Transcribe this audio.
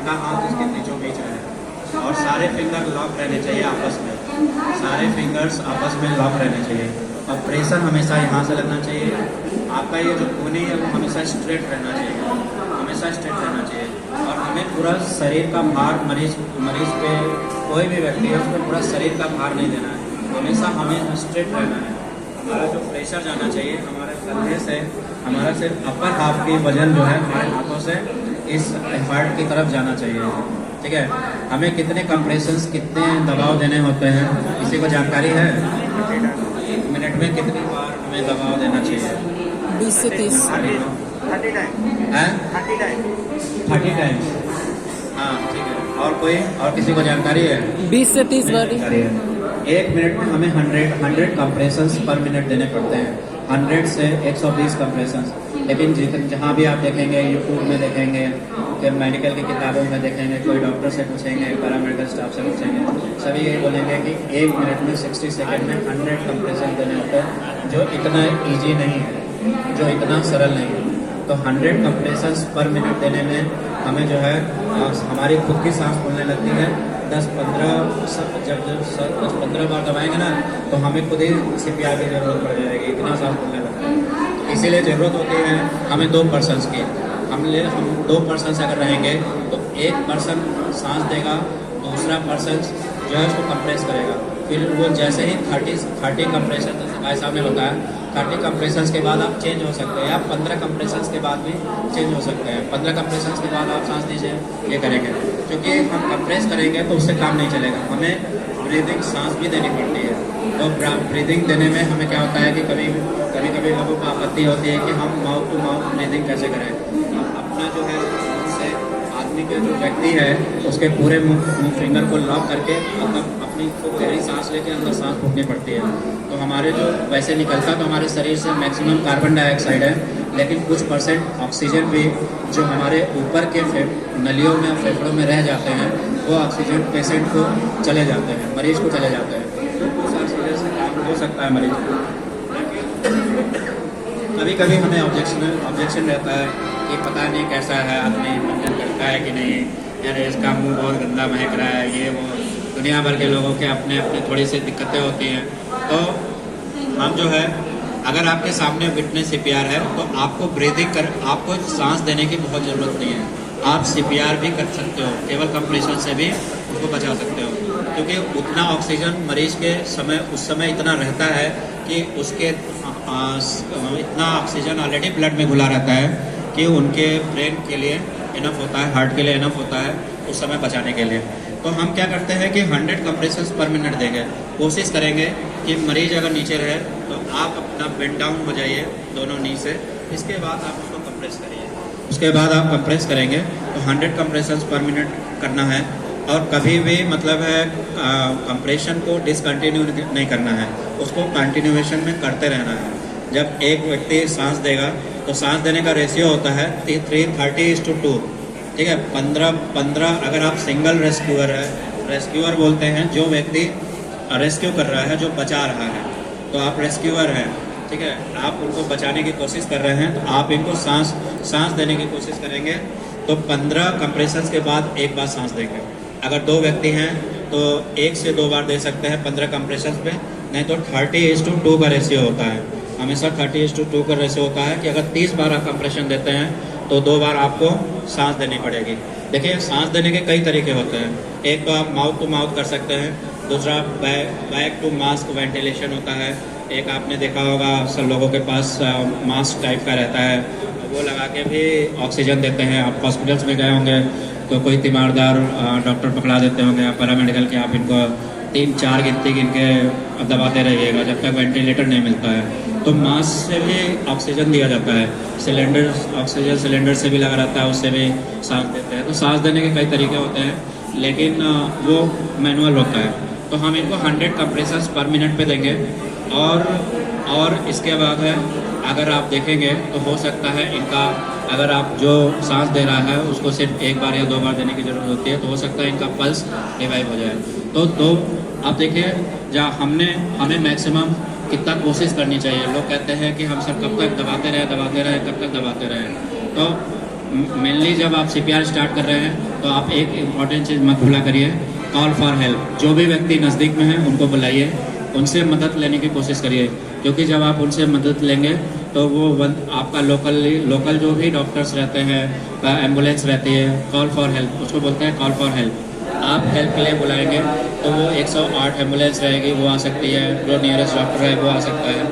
इनका हाथ इसके बीचों बीच रहे और सारे फिंगर लॉक रहने चाहिए आपस में, सारे फिंगर्स आपस में लॉक रहने चाहिए और प्रेशर हमेशा यहाँ से लगना चाहिए। आपका ये जो कोहनी है वो हमेशा स्ट्रेट रहना चाहिए, हमेशा स्ट्रेट रहना चाहिए और हमें पूरा शरीर का भार मरीज पे, कोई भी व्यक्ति है उसको पूरा शरीर का भार नहीं देना है, हमेशा हमें स्ट्रेट रहना है। हमारा जो प्रेशर जाना चाहिए हमारे कंधे से, हमारा सिर्फ अपर हाफ की वजन जो है हमारे हाथों से इस हार्ट की तरफ जाना चाहिए, ठीक है। हमें कितने कंप्रेशंस, कितने दबाव देने होते हैं, किसी को जानकारी है? 1 मिनट में कितनी बार हमें दबाव देना चाहिए? 20 से 30। 30 टाइम। हाँ ठीक है। और कोई और किसी को जानकारी है? 20 से 30 बार। 1 मिनट में हमें 100 कंप्रेशंस पर मिनट देने पड़ते हैं, 100 से 120 कंप्रेशंस। लेकिन जहाँ भी आप देखेंगे, यूट्यूब में देखेंगे, कि मेडिकल की किताबों में देखेंगे, कोई डॉक्टर से पूछेंगे, पैरामेडिकल स्टाफ से पूछेंगे, सभी यही बोलेंगे कि 1 मिनट में 60 सेकेंड में 100 कंप्रेशन देने होते हैं, जो इतना ईजी नहीं है, जो इतना सरल नहीं है। तो 100 कंप्रेशंस पर मिनट देने में हमें जो है हमारी खुद की सांस फूलने लगती है। 10-15 बार दबाएंगे ना तो हमें खुद ही CPR की जरूरत पड़ जाएगी, इतना सांस फूलने लगता है। इसीलिए ज़रूरत होती है हमें 2 पर्सन्स की। हम 2 पर्सन्स अगर रहेंगे तो एक पर्सन सांस देगा, दूसरा पर्सन जो है उसको कंप्रेस करेगा। फिर वो जैसे ही 30 कंप्रेशन भाई साहब ने बताया, 30 कंप्रेशंस के बाद आप चेंज हो सकते हैं, या 15 कंप्रेशंस के बाद भी चेंज हो सकते हैं। 15 कंप्रेशंस के बाद आप सांस दीजिए, ये करेंगे, क्योंकि हम कंप्रेस करेंगे तो उससे काम नहीं चलेगा, हमें ब्रीदिंग सांस भी देनी पड़ती है। तो ब्रीदिंग देने में हमें क्या होता है कि कभी कभी लोगों को आपत्ति होती है कि हम माउथ टू माउथ ब्रीदिंग कैसे करें। अपना जो है उससे आदमी के जो व्यक्ति है उसके पूरे मुंह फिंगर को लॉक करके अपनी को गहरी सांस लेके अंदर सांस फूकनी पड़ती है। तो हमारे जो वैसे निकलता तो हमारे शरीर से मैक्सिमम कार्बन डाइऑक्साइड है, लेकिन कुछ % ऑक्सीजन भी जो हमारे ऊपर के नलियों में, फेफड़ों में रह जाते हैं, वो ऑक्सीजन पेशेंट को चले जाते हैं, मरीज को चले जाते हैं। तो उस ऑक्सीजन से काम हो सकता है मरीज को। कभी कभी हमें ऑब्जेक्शन रहता है कि पता नहीं कैसा है आदमी, मंजन करता है कि नहीं, यार इसका मुंह बहुत गंदा महक रहा है, ये वो, दुनिया भर के लोगों के अपने अपने थोड़ी सी दिक्कतें होती हैं। तो हम जो है, अगर आपके सामने विटनेस CPR है तो आपको आपको सांस देने की बहुत ज़रूरत नहीं है, आप CPR भी कर सकते हो, केवल कंप्रेशन से भी उसको बचा सकते हो, क्योंकि उतना ऑक्सीजन मरीज के उस समय इतना रहता है कि उसके इतना ऑक्सीजन ऑलरेडी ब्लड में घुला रहता है कि उनके ब्रेन के लिए इनफ होता है, हार्ट के लिए इनफ होता है उस समय बचाने के लिए। तो हम क्या करते हैं कि 100 कंप्रेशंस पर मिनट देंगे, कोशिश करेंगे कि मरीज अगर नीचे रहे तो आप अपना बेंड डाउन हो जाइए दोनों नी से, इसके बाद आप उसको कंप्रेस करिए, उसके बाद आप कंप्रेस करेंगे तो 100 कंप्रेशंस पर मिनट करना है। और कभी भी मतलब है कंप्रेशन को डिसकंटिन्यू नहीं करना है, उसको कंटिन्यूएशन में करते रहना है। जब एक व्यक्ति सांस देगा तो सांस देने का रेशियो होता है 3:30:2, ठीक है। 15 अगर आप सिंगल रेस्क्यूअर है, रेस्क्यूअर बोलते हैं जो व्यक्ति रेस्क्यू कर रहा है, जो बचा रहा है, तो आप रेस्क्यूअर हैं, ठीक है, आप उनको बचाने की कोशिश कर रहे हैं, तो आप इनको सांस देने की कोशिश करेंगे तो 15 कंप्रेशंस के बाद एक बार सांस देंगे। अगर 2 व्यक्ति हैं तो 1 से 2 बार दे सकते हैं 15 कंप्रेशंस पे, नहीं तो 30:2 का रेशियो होता है, हमेशा 30:2 का रेशियो होता है कि अगर 30 बार आप कंप्रेशन देते हैं तो 2 बार आपको सांस देनी पड़ेगी। देखिए, सांस देने के कई तरीके होते हैं, एक तो आप माउथ टू माउथ कर सकते हैं, दूसरा बैक टू मास्क वेंटिलेशन होता है, एक आपने देखा होगा सब लोगों के पास मास्क टाइप का रहता है, वो लगा के भी ऑक्सीजन देते हैं। आप हॉस्पिटल्स में गए होंगे तो कोई तीमारदार डॉक्टर पकड़ा देते होंगे, आप पैरामेडिकल के आप इनको 3-4 गिनती गिन के दबाते रहिएगा जब तक वेंटिलेटर नहीं मिलता है। तो मास्क से भी ऑक्सीजन दिया जाता है, ऑक्सीजन सिलेंडर से भी लगा रहता है, उससे भी सांस देते हैं। तो सांस देने के कई तरीके होते हैं, लेकिन वो मैनुअल होता है। तो हम इनको 100 कंप्रेशंस पर मिनट पे देंगे। और इसके बाद है, अगर आप देखेंगे तो हो सकता है इनका, अगर आप जो सांस दे रहा है उसको सिर्फ 1 बार या 2 बार देने की ज़रूरत होती है, तो हो सकता है इनका पल्स रिवाइव हो जाए। तो आप देखिए, जहाँ हमें मैक्सिमम कितना कोशिश करनी चाहिए। लोग कहते हैं कि हम सब कब तक दबाते रहे, कब तक दबाते रहे। तो मेनली जब आप CPR स्टार्ट कर रहे हैं तो आप एक इम्पॉर्टेंट चीज़ मत भूला करिए, कॉल फॉर हेल्प। जो भी व्यक्ति नज़दीक में है उनको बुलाइए, उनसे मदद लेने की कोशिश करिए, क्योंकि जब आप उनसे मदद लेंगे तो वो आपका लोकल जो भी डॉक्टर्स रहते हैं, एम्बुलेंस रहती है, कॉल फॉर हेल्प उसको बोलते हैं, कॉल फॉर हेल्प। आप हेल्प के लिए बुलाएंगे तो वो 108 एम्बुलेंस रहेगी, वो आ सकती है, जो नियरेस्ट डॉक्टर है वो आ सकता है।